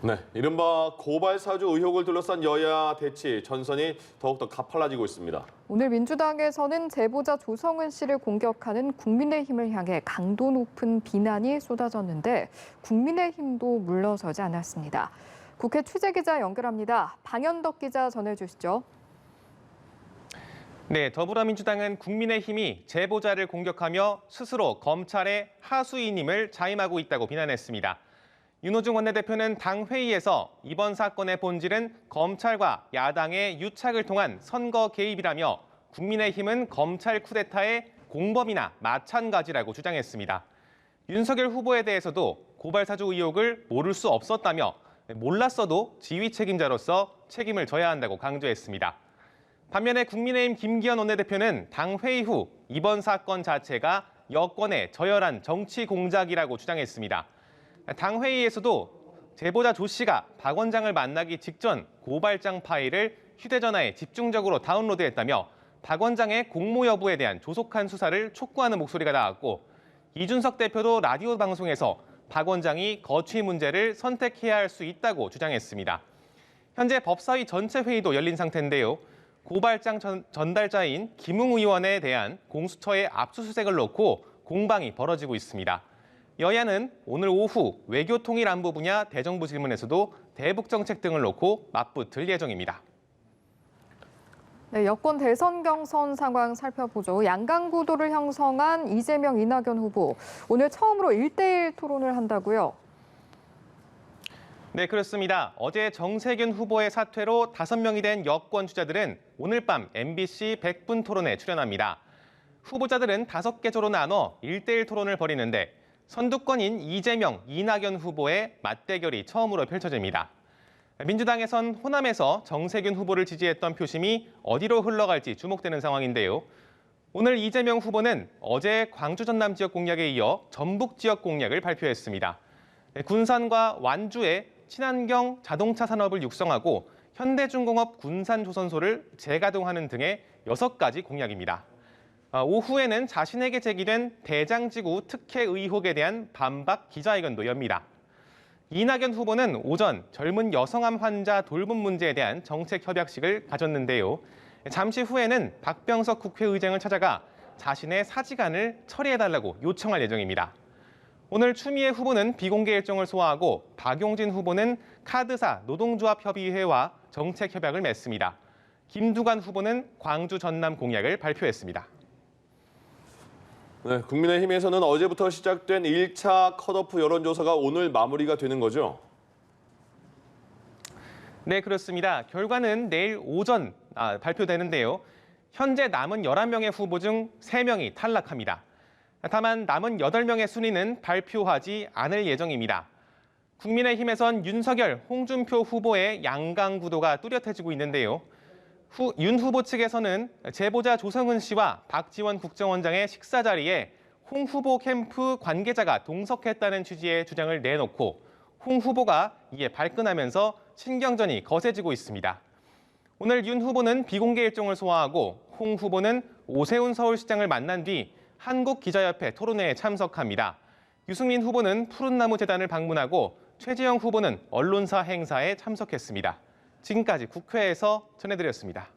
네, 이른바 고발 사주 의혹을 둘러싼 여야 대치 전선이 더욱더 가팔라지고 있습니다. 오늘 민주당에서는 제보자 조성은 씨를 공격하는 국민의힘을 향해 강도 높은 비난이 쏟아졌는데 국민의힘도 물러서지 않았습니다. 국회 취재기자 연결합니다. 방현덕 기자 전해주시죠. 네, 더불어민주당은 국민의힘이 제보자를 공격하며 스스로 검찰의 하수인임을 자임하고 있다고 비난했습니다. 윤호중 원내대표는 당 회의에서 이번 사건의 본질은 검찰과 야당의 유착을 통한 선거 개입이라며 국민의힘은 검찰 쿠데타의 공범이나 마찬가지라고 주장했습니다. 윤석열 후보에 대해서도 고발 사주 의혹을 모를 수 없었다며 몰랐어도 지휘 책임자로서 책임을 져야 한다고 강조했습니다. 반면에 국민의힘 김기현 원내대표는 당 회의 후 이번 사건 자체가 여권의 저열한 정치 공작이라고 주장했습니다. 당 회의에서도 제보자 조 씨가 박 원장을 만나기 직전 고발장 파일을 휴대전화에 집중적으로 다운로드했다며 박 원장의 공모 여부에 대한 조속한 수사를 촉구하는 목소리가 나왔고, 이준석 대표도 라디오 방송에서 박 원장이 거취 문제를 선택해야 할 수 있다고 주장했습니다. 현재 법사위 전체 회의도 열린 상태인데요. 고발장 전달자인 김웅 의원에 대한 공수처의 압수수색을 놓고 공방이 벌어지고 있습니다. 여야는 오늘 오후 외교통일안보 분야 대정부 질문에서도 대북 정책 등을 놓고 맞붙을 예정입니다. 네, 여권 대선 경선 상황 살펴보죠. 양강 구도를 형성한 이재명, 이낙연 후보. 오늘 처음으로 1대1 토론을 한다고요? 네, 그렇습니다. 어제 정세균 후보의 사퇴로 5명이 된 여권 주자들은 오늘 밤 MBC 100분 토론에 출연합니다. 후보자들은 5개조로 나눠 1대1 토론을 벌이는데 선두권인 이재명, 이낙연 후보의 맞대결이 처음으로 펼쳐집니다. 민주당에선 호남에서 정세균 후보를 지지했던 표심이 어디로 흘러갈지 주목되는 상황인데요. 오늘 이재명 후보는 어제 광주 전남 지역 공약에 이어 전북 지역 공약을 발표했습니다. 군산과 완주에 친환경 자동차 산업을 육성하고 현대중공업 군산조선소를 재가동하는 등의 6가지 공약입니다. 오후에는 자신에게 제기된 대장지구 특혜 의혹에 대한 반박 기자회견도 엽니다. 이낙연 후보는 오전 젊은 여성암 환자 돌봄 문제에 대한 정책 협약식을 가졌는데요. 잠시 후에는 박병석 국회의장을 찾아가 자신의 사직안을 처리해달라고 요청할 예정입니다. 오늘 추미애 후보는 비공개 일정을 소화하고 박용진 후보는 카드사 노동조합협의회와 정책 협약을 맺습니다. 김두관 후보는 광주 전남 공약을 발표했습니다. 네, 국민의힘에서는 어제부터 시작된 1차 컷오프 여론조사가 오늘 마무리가 되는 거죠? 네, 그렇습니다. 결과는 내일 오전 발표되는데요. 현재 남은 11명의 후보 중 3명이 탈락합니다. 다만 남은 8명의 순위는 발표하지 않을 예정입니다. 국민의힘에선 윤석열, 홍준표 후보의 양강 구도가 뚜렷해지고 있는데요. 윤 후보 측에서는 제보자 조성은 씨와 박지원 국정원장의 식사 자리에 홍 후보 캠프 관계자가 동석했다는 취지의 주장을 내놓고 홍 후보가 이에 발끈하면서 신경전이 거세지고 있습니다. 오늘 윤 후보는 비공개 일정을 소화하고 홍 후보는 오세훈 서울시장을 만난 뒤 한국기자협회 토론회에 참석합니다. 유승민 후보는 푸른나무 재단을 방문하고 최재형 후보는 언론사 행사에 참석했습니다. 지금까지 국회에서 전해드렸습니다.